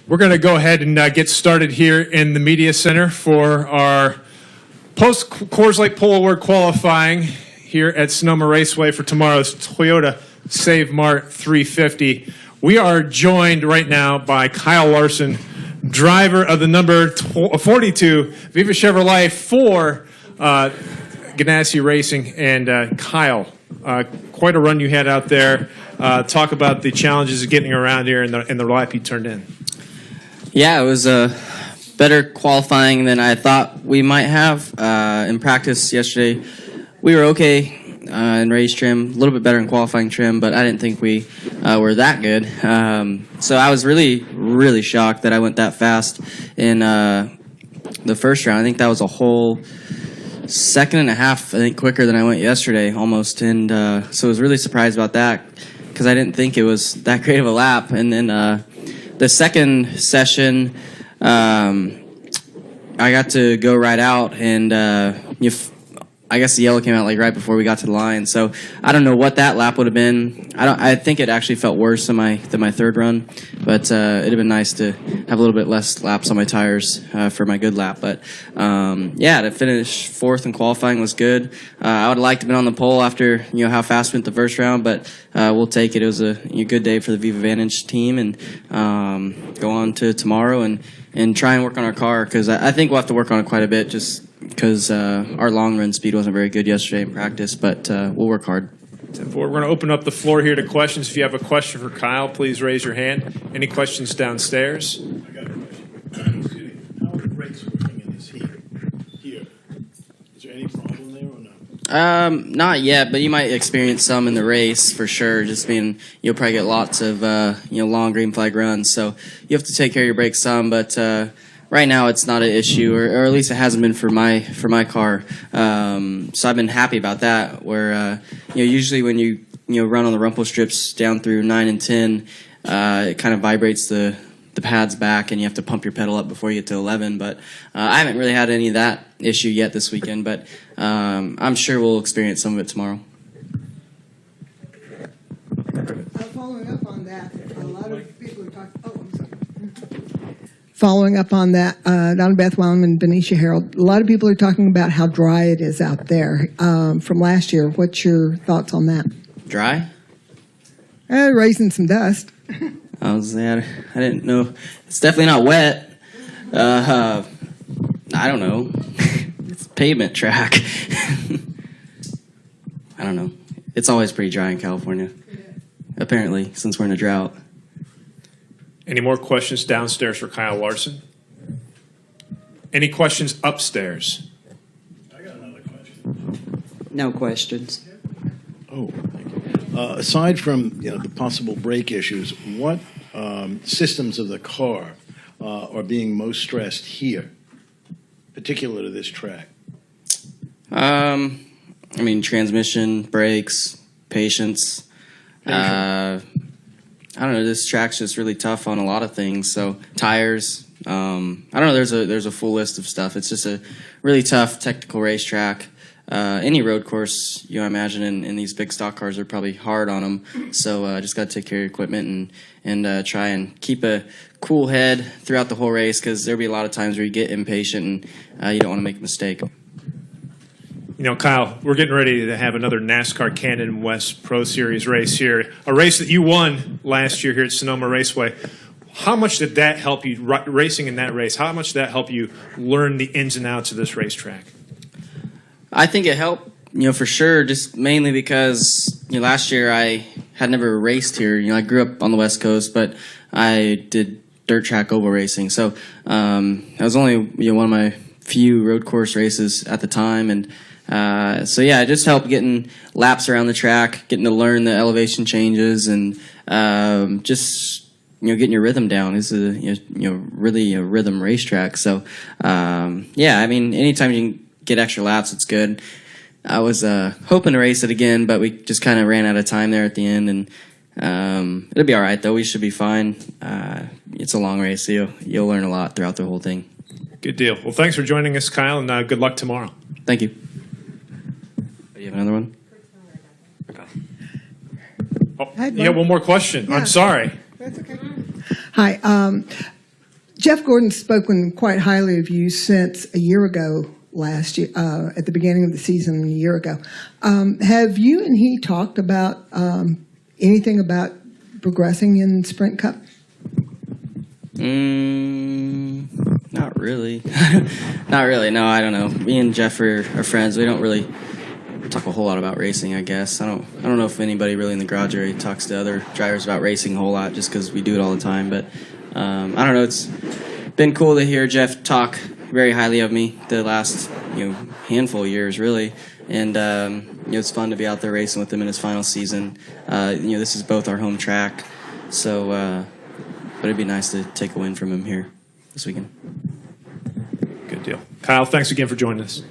We're going to go ahead and get started here in the Media Center for our post-Coors Light Pole Award qualifying here at Sonoma Raceway for tomorrow's Toyota Save Mart 350. We are joined right now by Kyle Larson, driver of the number 42 Viva Chevrolet for Ganassi Racing. And Kyle, quite a run you had out there. Talk about the challenges of getting around here and the lap you turned in. Yeah, it was better qualifying than I thought we might have. In practice yesterday, we were okay in race trim, a little bit better in qualifying trim, but I didn't think we were that good. So I was really shocked that I went that fast in the first round. I think that was a whole second and a half, I think, quicker than I went yesterday, almost. And so I was really surprised about that because I didn't think it was that great of a lap. And then the second session, I got to go right out, and I guess the yellow came out like right before we got to the line. So I don't know what that lap would have been. I think it actually felt worse than my third run, but it'd have been nice to have a little bit less laps on my tires for my good lap. But yeah, to finish fourth in qualifying was good. I would have liked to have been on the pole after how fast we went the first round, but we'll take it. It was a good day for the Viva Vantage team, and go on to tomorrow and try and work on our car, because I think we'll have to work on it quite a bit, just because our long run speed wasn't very good yesterday in practice, but we'll work hard. We're going to open up the floor here to questions. If you have a question for Kyle, please raise your hand. Any questions downstairs? I got a question. How are the brakes working in this heat? Here. Is there any problem there or no? Not yet, but you might experience some in the race for sure. Just being, you'll probably get lots of long green flag runs, so you have to take care of your brakes some. But right now, it's not an issue, or at least it hasn't been for my car. So I've been happy about that. Where usually when you run on the rumple strips down through 9 and 10, it kind of vibrates the pads back, and you have to pump your pedal up before you get to 11. But I haven't really had any of that issue yet this weekend. But I'm sure we'll experience some of it tomorrow. Following up on that, a lot of people are talking. Oh, I'm sorry. Following up on that, Donna Beth Wellman and Benicia Harold, a lot of people are talking about how dry it is out there from last year. What's your thoughts on that? Dry? Raising some dust. I didn't know. It's definitely not wet. I don't know. It's pavement track. I don't know. It's always pretty dry in California, apparently, since we're in a drought. Any more questions downstairs for Kyle Larson? Any questions upstairs? I got another question. No questions. Oh, thank you. Aside from the possible brake issues, what systems of the car are being most stressed here, particular to this track? Transmission, brakes, patience. I don't know. This track's just really tough on a lot of things. So tires. I don't know. There's a full list of stuff. It's just a really tough technical racetrack. Any road course, I imagine, in these big stock cars are probably hard on them. So just got to take care of your equipment and try and keep a cool head throughout the whole race, because there'll be a lot of times where you get impatient and you don't want to make a mistake. Kyle, we're getting ready to have another NASCAR Canyon West Pro Series race here, a race that you won last year here at Sonoma Raceway. How much did that help you, racing in that race, how much did that help you learn the ins and outs of this racetrack? I think it helped, for sure, just mainly because, last year I had never raced here. I grew up on the West Coast, but I did dirt track oval racing. So that was only, one of my few road course races at the time, and so yeah, it just helped getting laps around the track, getting to learn the elevation changes, and just getting your rhythm down. This is really a rhythm racetrack. So yeah, anytime you can get extra laps, it's good. I was hoping to race it again, but we just kind of ran out of time there at the end, and it'll be all right though. We should be fine. It's a long race, so you'll learn a lot throughout the whole thing. Good deal. Well, thanks for joining us, Kyle, and good luck tomorrow. Thank you. You have another one? Oh, yeah, one more question. Yeah. I'm sorry. That's okay. Hi. Jeff Gordon's spoken quite highly of you since a year ago last year, at the beginning of the season a year ago. Have you and he talked about anything about progressing in Sprint Cup? Not really. Not really. No, I don't know. Me and Jeff are friends. We don't really talk a whole lot about racing, I guess. I don't know if anybody really in the garage area talks to other drivers about racing a whole lot, just because we do it all the time. But I don't know. It's been cool to hear Jeff talk very highly of me the last handful of years, really. And it's fun to be out there racing with him in his final season. This is both our home track, so but it'd be nice to take a win from him here this weekend. Good deal. Kyle, thanks again for joining us.